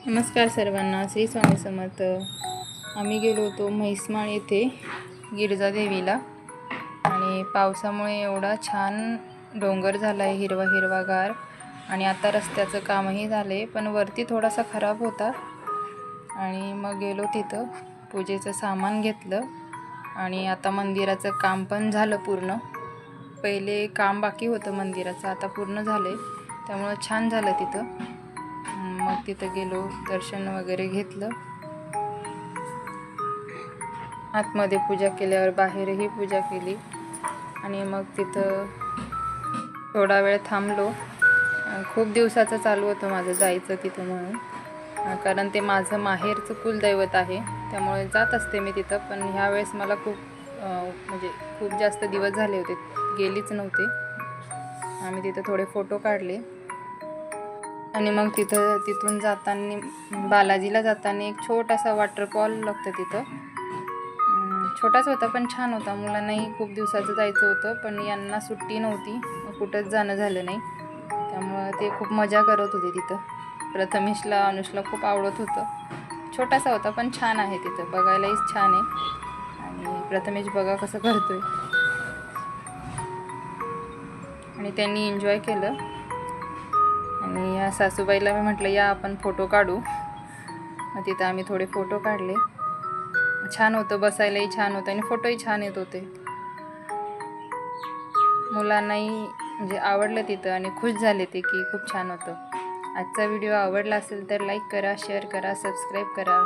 नमस्कार सर्वांना, श्री स्वामी समर्थ. आम्ही गेलो होतो म्हैसमाळ येथे गिरजा देवीला आणि पावसामुळे एवढा छान डोंगर झाला आहे, हिरवा हिरवागार. आणि आता रस्त्याचं कामही झालं आहे, पण वरती थोडासा खराब होता. आणि मग गेलो तिथं, पूजेचं सामान घेतलं आणि आता मंदिराचं काम पण झालं पूर्ण. पहिले काम बाकी होतं मंदिराचं, आता पूर्ण झालं आहे, त्यामुळं छान झालं तिथं. मग तिथं गेलो, दर्शन वगैरे घेतलं. आतमध्ये पूजा केल्यावर बाहेरही पूजा केली आणि मग तिथं थोडा वेळ थांबलो. खूप दिवसाचं चालू होतं माझं जायचं तिथं म्हणून, कारण ते माझं माहेरचं कुलदैवत आहे, त्यामुळे जात असते मी तिथं. पण ह्या वेळेस मला खूप जास्त दिवस झाले होते, गेलीच नव्हते. आम्ही तिथं थोडे फोटो काढले आणि मग तिथून जाताना, बालाजीला जाताना एक छोटासा वॉटरफॉल लागतं तिथं. छोटाच होता पण छान होता. मुलांनाही खूप दिवसाचं जायचं होतं, पण यांना सुट्टी नव्हती, कुठंच जाणं झालं नाही. त्यामुळं ते खूप मजा करत होते तिथं. प्रथमेशला, अनुषला खूप आवडत होतं. छोटासा होता पण छान आहे तिथं, बघायलाही छान आहे. आणि प्रथमेश बघा कसं करतोय, आणि त्यांनी एन्जॉय केलं. आणि या सासूबाईला मी म्हटलं या आपण फोटो काढू. मग तिथं आम्ही थोडे फोटो काढले. छान होतं, बसायलाही छान होतं आणि फोटोही छान येत होते. मुलांनाही आवडलं तिथं आणि खुश झाले ते की खूप छान होतं. आजचा व्हिडिओ आवडला असेल तर लाईक करा, शेअर करा, सबस्क्राईब करा.